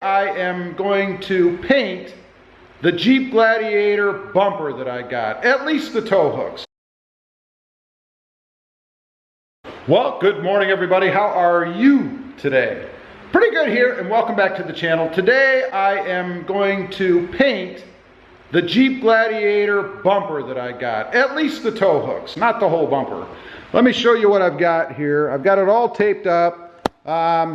I am going to paint the Jeep Gladiator bumper that I got, at least the tow hooks. Well, good morning everybody. How are you today? Pretty good here, and welcome back to the channel. Today I am going to paint the Jeep Gladiator bumper that I got, at least the tow hooks, not the whole bumper. Let me show you what I've got here. I've got it all taped up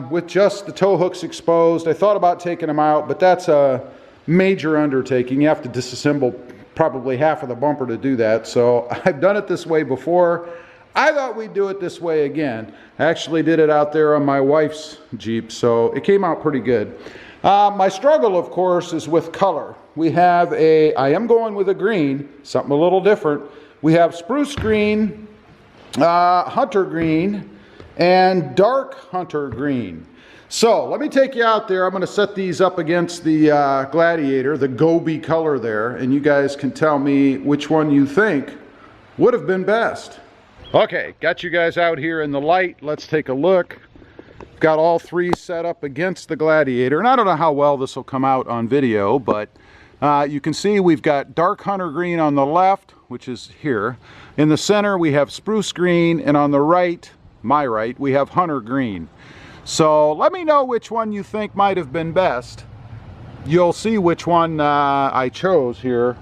with just the tow hooks exposed. I thought about taking them out, but that's a major undertaking. You have to disassemble probably half of the bumper to do that. So I've done it this way before. I thought we'd do it this way again. I actually did it out there on my wife's Jeep, so it came out pretty good. My struggle, of course, is with color. We have I am going with a green, something a little different. We have spruce green, hunter green, and dark hunter green. So let me take you out there. I'm going to set these up against the Gladiator, the Gobi color there, and you guys can tell me which one you think would have been best. Okay, got you guys out here in the light. Let's take a look. Got all three set up against the Gladiator, and I don't know how well this will come out on video, but you can see we've got dark hunter green on the left, which is here. In the center we have spruce green, and on the right, my right, we have hunter green. So let me know which one you think might have been best. You'll see which one I chose here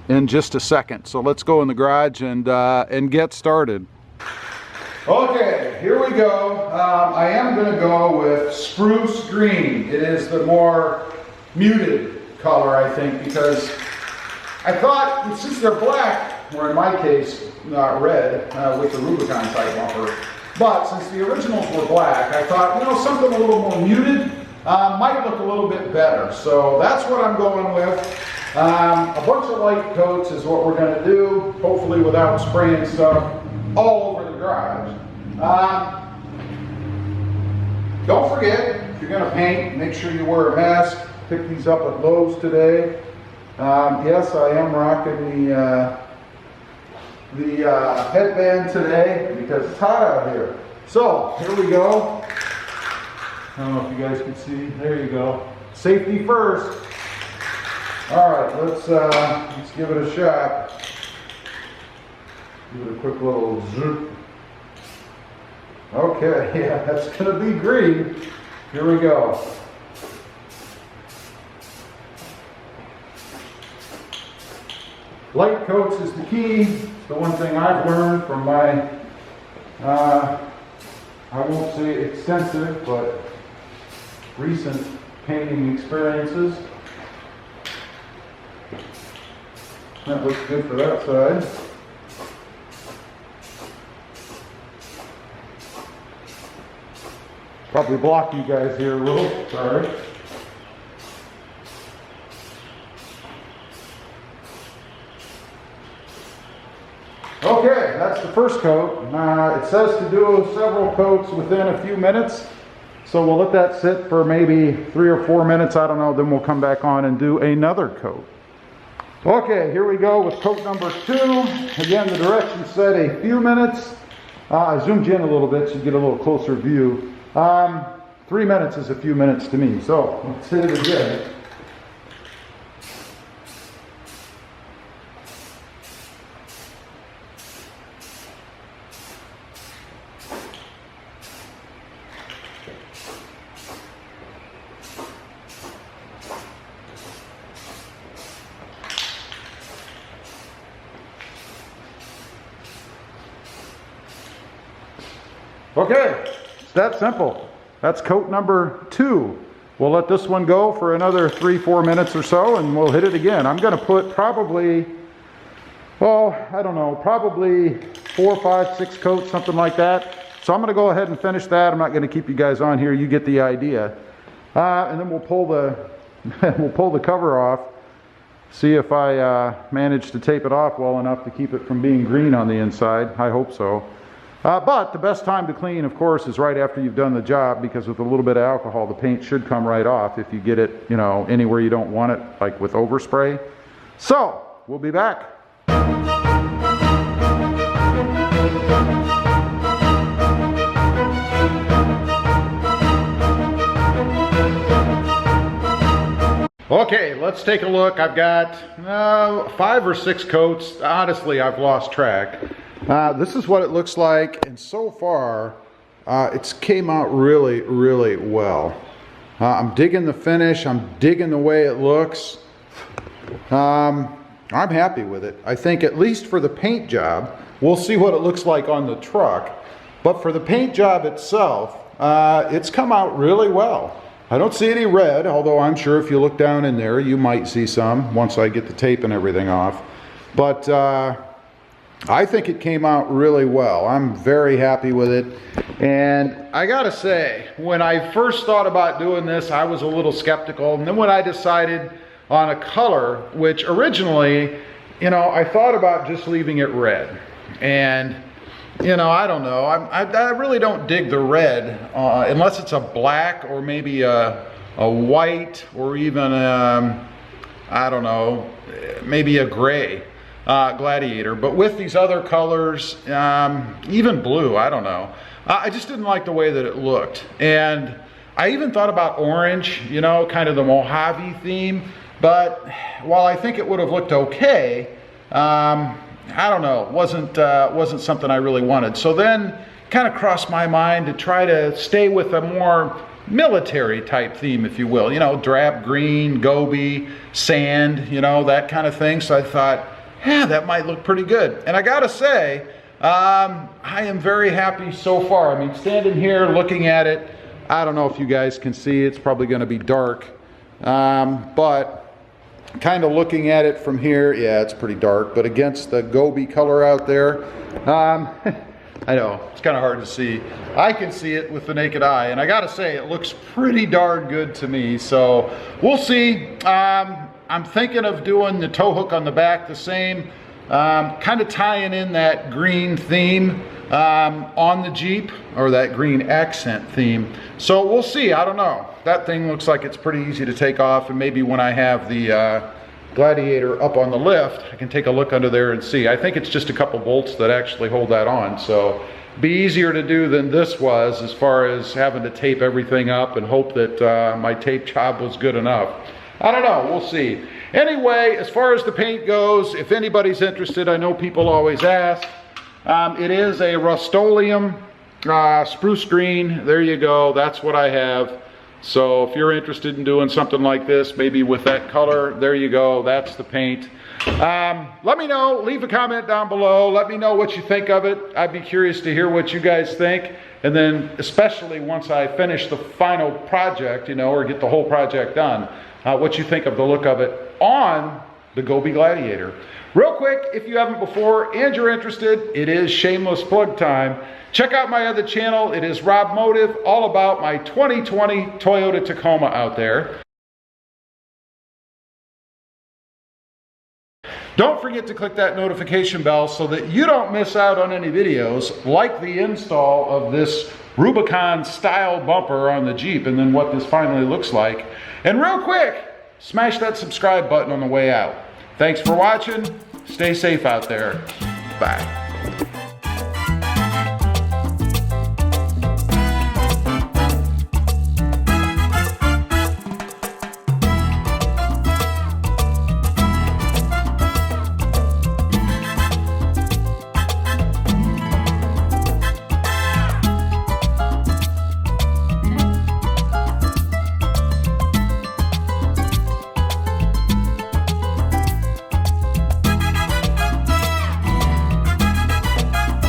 in just a second. So let's go in the garage and get started. Okay, here we go. I am going to go with spruce green. It is the more muted color, I think, because I thought since they're black, or in my case, red, with the Rubicon type bumper, but since the originals were black, I thought, you know, something a little more muted might look a little bit better. So that's what I'm going with. A bunch of light coats is what we're going to do, hopefully without spraying stuff all over the garage. Don't forget, if you're going to paint, make sure you wear a mask. Picked these up at Lowe's today. Yes, I am rocking the headband today because it's hot out here. So here we go. I don't know if you guys can see. There you go. Safety first. All right, let's give it a shot. Give it a quick little zoom. Okay, yeah, that's gonna be green. Here we go. Light coats is the key. It's the one thing I've learned from my, I won't say extensive, but recent painting experiences. That looks good for that side. Probably block you guys here a little, sorry. Okay, that's the first coat. It says to do several coats within a few minutes. So we'll let that sit for maybe 3 or 4 minutes, I don't know, then we'll come back on and do another coat. Okay, here we go with coat number 2. Again, the directions said a few minutes. I zoomed you in a little bit so you get a little closer view. 3 minutes is a few minutes to me, so let's hit it again. Okay, it's that simple. That's coat number 2. We'll let this one go for another 3-4 minutes or so, and we'll hit it again. I'm going to put probably, well, I don't know, probably 4, 5, 6 coats, something like that. So I'm going to go ahead and finish that. I'm not going to keep you guys on here. You get the idea. And then we'll pull the cover off. See if I manage to tape it off well enough to keep it from being green on the inside. I hope so. But the best time to clean, of course, is right after you've done the job, because with a little bit of alcohol, the paint should come right off if you get it, you know, anywhere you don't want it, like with overspray. So, we'll be back. Okay, let's take a look. I've got 5 or 6 coats. Honestly, I've lost track. This is what it looks like, and so far it's came out really, really well. I'm digging the finish. I'm digging the way it looks. I'm happy with it. I think at least for the paint job, we'll see what it looks like on the truck, but for the paint job itself, it's come out really well. I don't see any red, although I'm sure if you look down in there, you might see some once I get the tape and everything off. But I think it came out really well. I'm very happy with it. And I gotta say, when I first thought about doing this, I was a little skeptical. And then when I decided on a color, which originally, you know, I thought about just leaving it red. And you know, I don't know. I really don't dig the red unless it's a black or maybe a white or even I don't know, maybe a gray Gladiator. But with these other colors, even blue, I don't know. I just didn't like the way that it looked. And I even thought about orange, you know, kind of the Mojave theme. But while I think it would have looked okay, I don't know, wasn't something I really wanted. So then kind of crossed my mind to try to stay with a more military type theme, if you will, you know, drab green, Gobi, sand, you know, that kind of thing. So I thought, yeah, that might look pretty good. And I gotta say, I am very happy so far. I mean, standing here looking at it, I don't know if you guys can see, it's probably gonna be dark, but kind of looking at it from here, yeah, it's pretty dark, but against the Gobi color out there, I know, it's kind of hard to see. I can see it with the naked eye, and I gotta say, it looks pretty darn good to me, so we'll see. I'm thinking of doing the tow hook on the back the same, kind of tying in that green theme on the Jeep, or that green accent theme. So we'll see, I don't know. That thing looks like it's pretty easy to take off, and maybe when I have the Gladiator up on the lift, I can take a look under there and see. I think it's just a couple bolts that actually hold that on, so be easier to do than this was as far as having to tape everything up and hope that my tape job was good enough. I don't know, we'll see. Anyway, as far as the paint goes, if anybody's interested, I know people always ask, it is a Rust-Oleum spruce green. There you go, that's what I have. So if you're interested in doing something like this, maybe with that color, there you go, that's the paint. Let me know, leave a comment down below, let me know what you think of it. I'd be curious to hear what you guys think. And then especially once I finish the final project, you know, or get the whole project done, what you think of the look of it on the Gobi Gladiator. Real quick, if you haven't before and you're interested, it is shameless plug time. Check out my other channel. It is Rob Motive, all about my 2020 Toyota Tacoma out there. Don't forget to click that notification bell so that you don't miss out on any videos like the install of this Rubicon style bumper on the Jeep and then what this finally looks like. And real quick, smash that subscribe button on the way out. Thanks for watching. Stay safe out there. Bye.